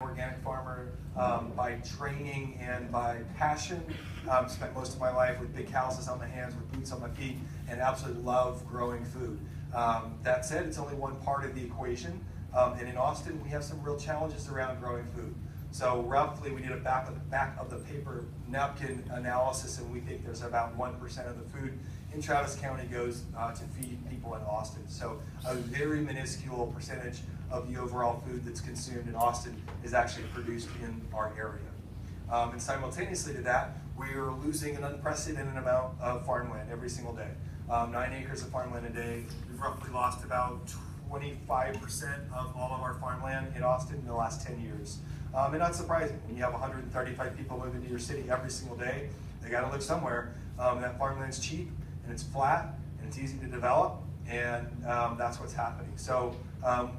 Organic farmer by training and by passion. Spent most of my life with big calluses on my hands, with boots on my feet, and absolutely love growing food. That said, it's only one part of the equation. And in Austin, we have some real challenges around growing food. So roughly, we did a back of the paper napkin analysis, and we think there's about 1% of the food in Travis County goes to feed people in Austin. So a very minuscule percentage of the overall food that's consumed in Austin is actually produced in our area. And simultaneously to that, we are losing an unprecedented amount of farmland every single day. 9 acres of farmland a day. We've roughly lost about 25% of all of our farmland in Austin in the last 10 years. And not surprising, when you have 135 people moving to your city every single day, they gotta live somewhere. That farmland's cheap, and it's flat, and it's easy to develop, and that's what's happening. So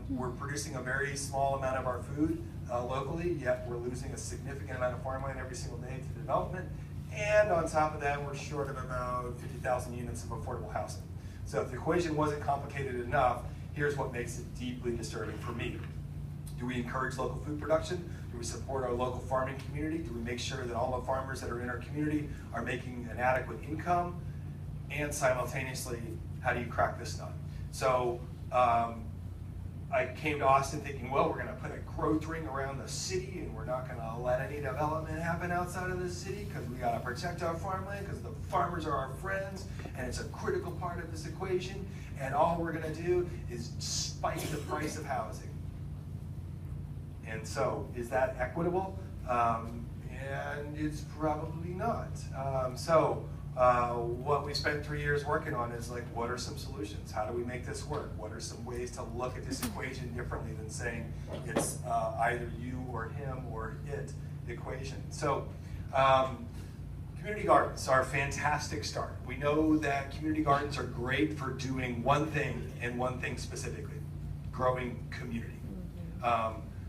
we're producing a very small amount of our food locally, yet we're losing a significant amount of farmland every single day to development. And on top of that, we're short of about 50,000 units of affordable housing. So if the equation wasn't complicated enough, here's what makes it deeply disturbing for me. Do we encourage local food production? Do we support our local farming community? Do we make sure that all the farmers that are in our community are making an adequate income? And simultaneously, how do you crack this nut? So I came to Austin thinking, well, we're gonna put a growth ring around the city and we're not gonna let any development happen outside of the city because we gotta protect our farmland because the farmers are our friends and it's a critical part of this equation, and all we're gonna do is spike the price of housing. And so, is that equitable? And it's probably not. What we spent 3 years working on is like, what are some solutions? How do we make this work? What are some ways to look at this equation differently than saying it's either you or him or it equation? So community gardens are a fantastic start. We know that community gardens are great for doing one thing and one thing specifically, growing community.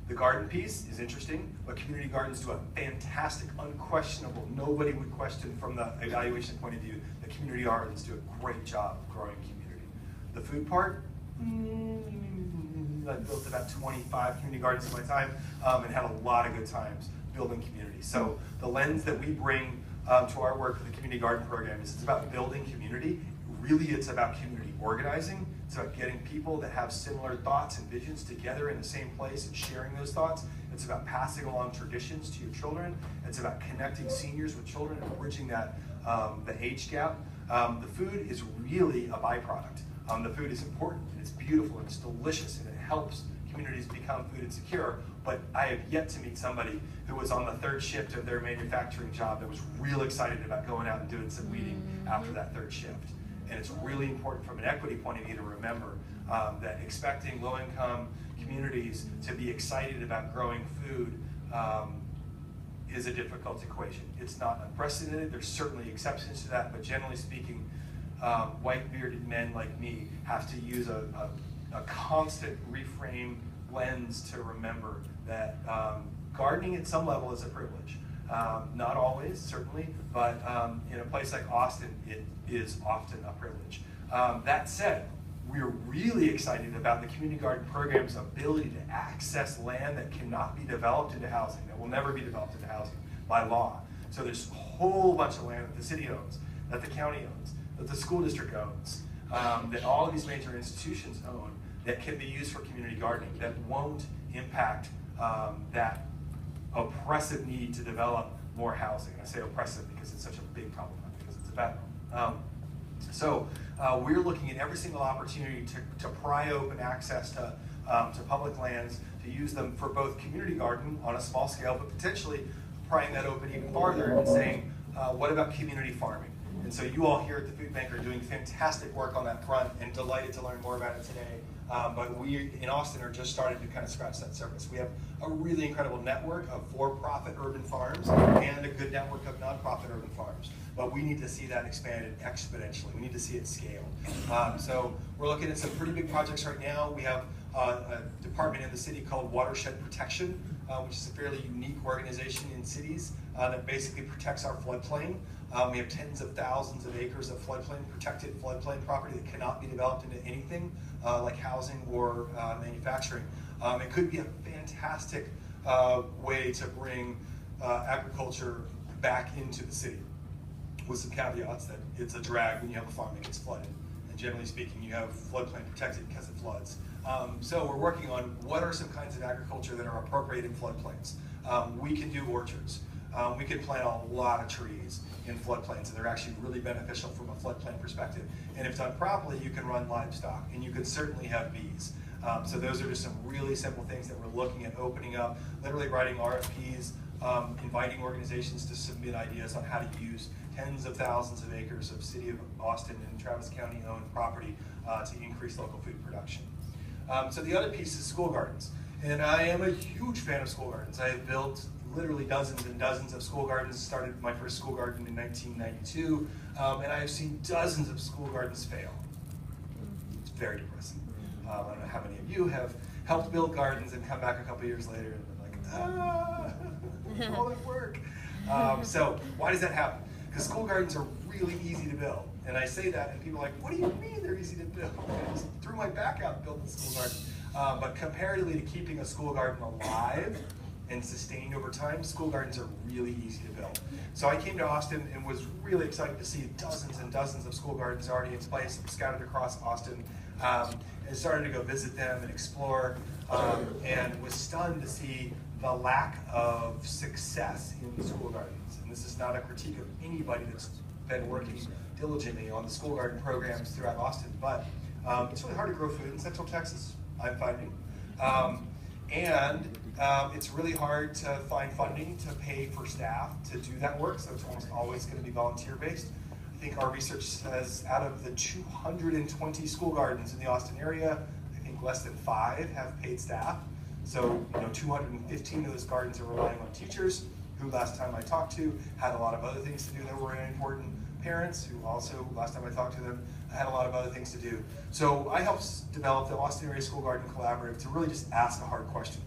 The garden piece is interesting, but community gardens do a fantastic, unquestionable, nobody would question from the evaluation point of view, that community gardens do a great job of growing community. The food part, I built about 25 community gardens in my time and had a lot of good times building community. So the lens that we bring to our work with the community garden program is it's about building community. Really, it's about community organizing. It's about getting people that have similar thoughts and visions together in the same place and sharing those thoughts. It's about passing along traditions to your children. It's about connecting seniors with children and bridging that the age gap. The food is really a byproduct. The food is important, and it's beautiful, and it's delicious, and it helps communities become food insecure. But I have yet to meet somebody who was on the third shift of their manufacturing job that was real excited about going out and doing some weeding after that third shift. And it's really important from an equity point of view to remember that expecting low-income communities to be excited about growing food is a difficult equation. It's not unprecedented. There's certainly exceptions to that, but generally speaking, white bearded men like me have to use a constant reframe lens to remember that gardening at some level is a privilege. Not always, certainly, but in a place like Austin, it is often a privilege. That said, we're really excited about the community garden program's ability to access land that cannot be developed into housing, that will never be developed into housing by law. So there's a whole bunch of land that the city owns, that the county owns, that the school district owns, that all of these major institutions own, that can be used for community gardening, that won't impact that oppressive need to develop more housing. I say oppressive because it's such a big problem, not because it's a bad problem. We're looking at every single opportunity to pry open access to public lands, to use them for both community garden on a small scale, but potentially prying that open even farther and saying, what about community farming? And so you all here at the Food Bank are doing fantastic work on that front, and delighted to learn more about it today. But we in Austin are just starting to kind of scratch that surface. We have a really incredible network of for-profit urban farms and a good network of nonprofit urban farms. But we need to see that expanded exponentially. We need to see it scale. So we're looking at some pretty big projects right now. We have a department in the city called Watershed Protection, which is a fairly unique organization in cities that basically protects our floodplain. We have tens of thousands of acres of floodplain, protected floodplain property that cannot be developed into anything like housing or manufacturing. It could be a fantastic way to bring agriculture back into the city, with some caveats that it's a drag when you have a farm that gets flooded. And generally speaking, you have floodplain protected because it floods. So we're working on what are some kinds of agriculture that are appropriate in floodplains. We can do orchards. We can plant a lot of trees in floodplains, and they're actually really beneficial from a floodplain perspective. And if done properly, you can run livestock, and you can certainly have bees. So those are just some really simple things that we're looking at opening up, literally writing RFPs, inviting organizations to submit ideas on how to use tens of thousands of acres of City of Austin and Travis County owned property to increase local food production. So the other piece is school gardens. And I am a huge fan of school gardens. I have built literally dozens and dozens of school gardens. Started my first school garden in 1992, and I have seen dozens of school gardens fail. It's very depressing. I don't know how many of you have helped build gardens and come back a couple years later and been like, all that work. So why does that happen? Because school gardens are really easy to build. And I say that, and people are like, what do you mean they're easy to build? I just threw my back out and built a school garden. But comparatively to keeping a school garden alive and sustained over time, school gardens are really easy to build. So I came to Austin and was really excited to see dozens and dozens of school gardens already in place, scattered across Austin, and started to go visit them and explore, and was stunned to see the lack of success in school gardens. And this is not a critique of anybody that's been working diligently on the school garden programs throughout Austin, but it's really hard to grow food in Central Texas, I'm finding. It's really hard to find funding to pay for staff to do that work, so it's almost always going to be volunteer-based. I think our research says out of the 220 school gardens in the Austin area, I think less than 5 have paid staff. So 215 of those gardens are relying on teachers, who last time I talked to had a lot of other things to do that were important. Parents, who also, last time I talked to them, had a lot of other things to do. So I helped develop the Austin Area School Garden Collaborative to really just ask a hard question.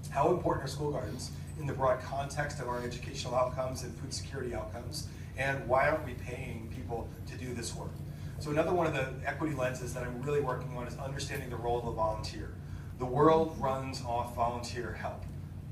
How important are school gardens in the broad context of our educational outcomes and food security outcomes? And why aren't we paying people to do this work? So another one of the equity lenses that I'm really working on is understanding the role of the volunteer. The world runs off volunteer help.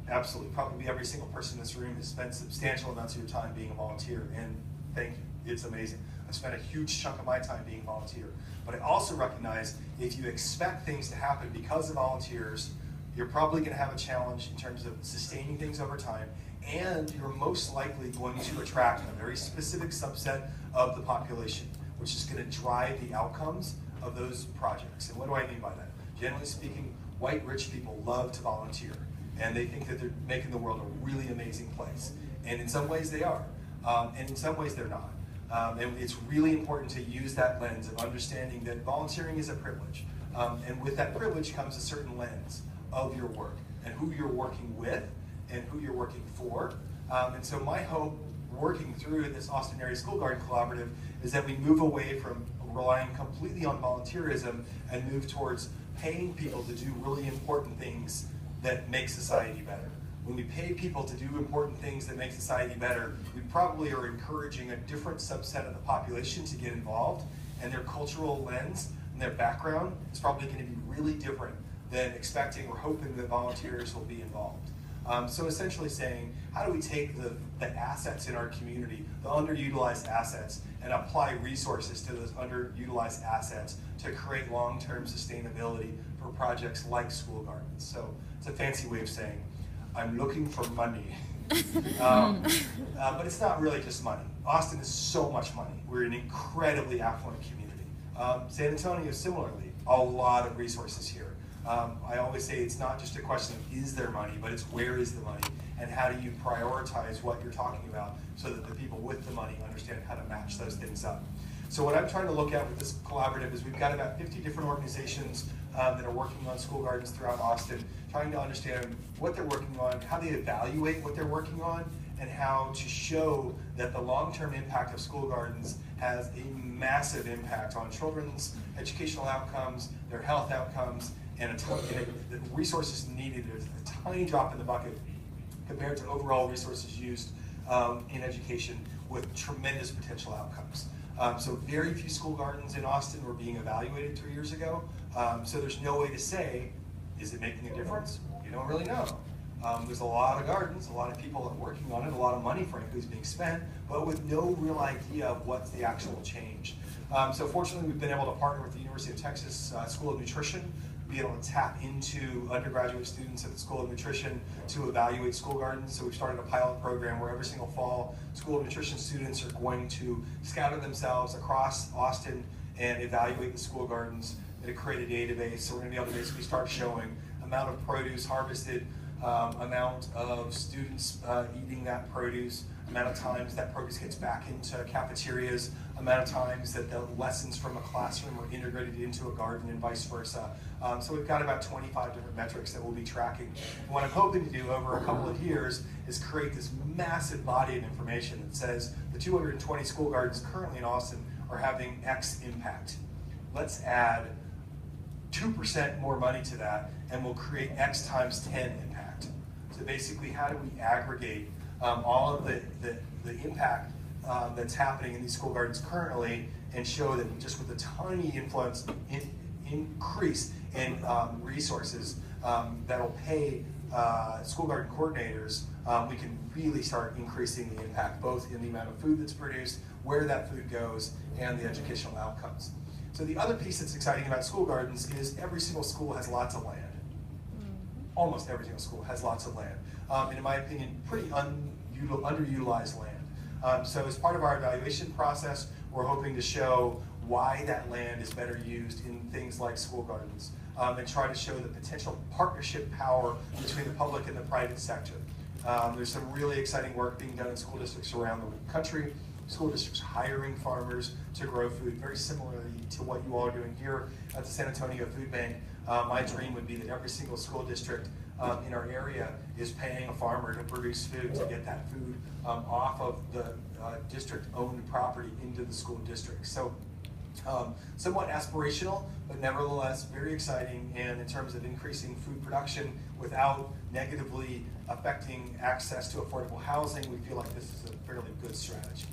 Absolutely, probably every single person in this room has spent substantial amounts of your time being a volunteer, and thank you, it's amazing. I've spent a huge chunk of my time being a volunteer. But I also recognize if you expect things to happen because of volunteers, you're probably going to have a challenge in terms of sustaining things over time, and you're most likely going to attract a very specific subset of the population, which is going to drive the outcomes of those projects. And what do I mean by that? Generally speaking, white rich people love to volunteer, and they think that they're making the world a really amazing place. And in some ways they are, and in some ways they're not. And it's really important to use that lens of understanding that volunteering is a privilege. And with that privilege comes a certain lens of your work and who you're working with and who you're working for. And so my hope working through this Austin Area School Garden Collaborative is that we move away from relying completely on volunteerism and move towards paying people to do really important things that make society better. When we pay people to do important things that make society better, we probably are encouraging a different subset of the population to get involved, and their cultural lens and their background is probably going to be really different than expecting or hoping that volunteers will be involved. So essentially saying, how do we take the assets in our community, the underutilized assets, and apply resources to those underutilized assets to create long-term sustainability for projects like school gardens? So it's a fancy way of saying, I'm looking for money. But it's not really just money. Austin is so much money. We're an incredibly affluent community. San Antonio, similarly, a lot of resources here. I always say it's not just a question of is there money, but it's where is the money, and how do you prioritize what you're talking about so that the people with the money understand how to match those things up. So what I'm trying to look at with this collaborative is we've got about 50 different organizations that are working on school gardens throughout Austin, trying to understand what they're working on, how they evaluate what they're working on, and how to show that the long-term impact of school gardens has a massive impact on children's educational outcomes, their health outcomes, and the resources needed is a tiny drop in the bucket compared to overall resources used in education with tremendous potential outcomes. So very few school gardens in Austin were being evaluated 3 years ago. So there's no way to say, is it making a difference? You don't really know. There's a lot of gardens, a lot of people are working on it, a lot of money, frankly, is being spent, but with no real idea of what's the actual change. So fortunately, we've been able to partner with the University of Texas School of Nutrition, be able to tap into undergraduate students at the School of Nutrition to evaluate school gardens. So we've started a pilot program where every single fall, School of Nutrition students are going to scatter themselves across Austin and evaluate the school gardens and create a database. So we're going to be able to basically start showing amount of produce harvested, amount of students eating that produce, amount of times that produce gets back into cafeterias, amount of times that the lessons from a classroom are integrated into a garden and vice versa. So we've got about 25 different metrics that we'll be tracking. And what I'm hoping to do over a couple of years is create this massive body of information that says the 220 school gardens currently in Austin are having X impact. Let's add 2% more money to that and we'll create X times 10 impact. So basically, how do we aggregate all of the impact that's happening in these school gardens currently and show that just with a tiny increase in resources that'll pay school garden coordinators, we can really start increasing the impact, both in the amount of food that's produced, where that food goes, and the educational outcomes. So the other piece that's exciting about school gardens is every single school has lots of land. Almost every single school has lots of land. And in my opinion, pretty underutilized land. So as part of our evaluation process, we're hoping to show why that land is better used in things like school gardens, and try to show the potential partnership power between the public and the private sector. There's some really exciting work being done in school districts around the country. School districts hiring farmers to grow food, very similarly to what you all are doing here at the San Antonio Food Bank. My dream would be that every single school district in our area is paying a farmer to produce food, to get that food off of the district-owned property into the school district. So somewhat aspirational, but nevertheless very exciting, and in terms of increasing food production without negatively affecting access to affordable housing, we feel like this is a fairly good strategy.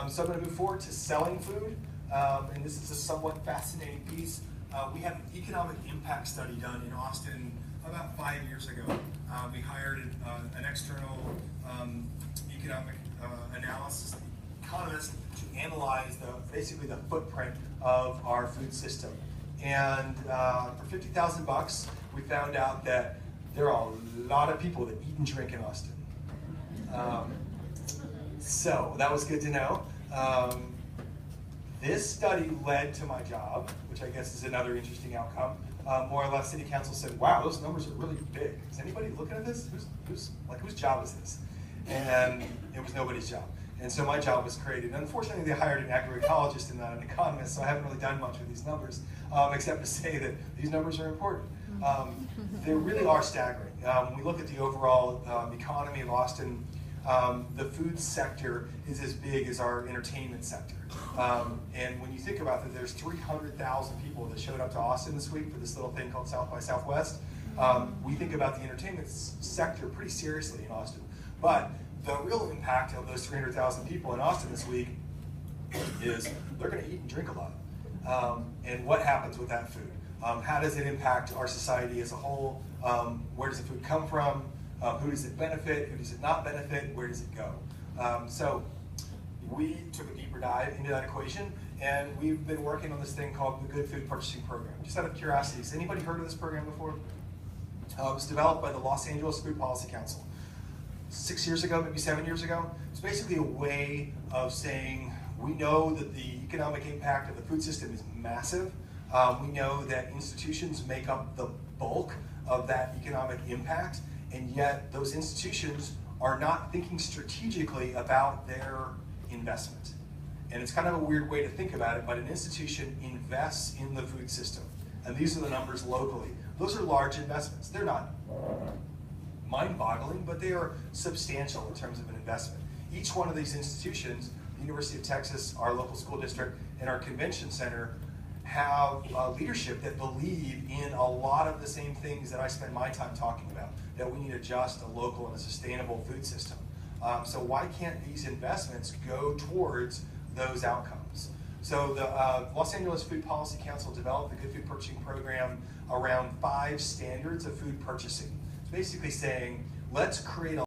So I'm going to move forward to selling food, and this is a somewhat fascinating piece. We had an economic impact study done in Austin about 5 years ago. We hired an external economic analysis economist to analyze basically the footprint of our food system. And for 50,000 bucks, we found out that there are a lot of people that eat and drink in Austin. So that was good to know. This study led to my job, which I guess is another interesting outcome. More or less, City Council said, "Wow, those numbers are really big. Is anybody looking at this? Whose job is this?" And it was nobody's job. And so my job was created. And unfortunately, they hired an agroecologist and not an economist, so I haven't really done much with these numbers, except to say that these numbers are important. They really are staggering. When we look at the overall economy of Austin, the food sector is as big as our entertainment sector. And when you think about that, there's 300,000 people that showed up to Austin this week for this little thing called South by Southwest. We think about the entertainment sector pretty seriously in Austin. But the real impact of those 300,000 people in Austin this week is they're going to eat and drink a lot. And what happens with that food? How does it impact our society as a whole? Where does the food come from? Who does it benefit? Who does it not benefit? Where does it go? So we took a deeper dive into that equation, and we've been working on this thing called the Good Food Purchasing Program. Just out of curiosity, has anybody heard of this program before? It was developed by the Los Angeles Food Policy Council 6 years ago, maybe 7 years ago. It's basically a way of saying, we know that the economic impact of the food system is massive. We know that institutions make up the bulk of that economic impact, and yet those institutions are not thinking strategically about their investment. And it's kind of a weird way to think about it, but an institution invests in the food system. And these are the numbers locally. Those are large investments. They're not mind-boggling, but they are substantial in terms of an investment. Each one of these institutions, the University of Texas, our local school district, and our convention center, have leadership that believe in a lot of the same things that I spend my time talking about, that we need a just, a local, and a sustainable food system. So why can't these investments go towards those outcomes? So the Los Angeles Food Policy Council developed the Good Food Purchasing Program around 5 standards of food purchasing. It's basically saying, let's create a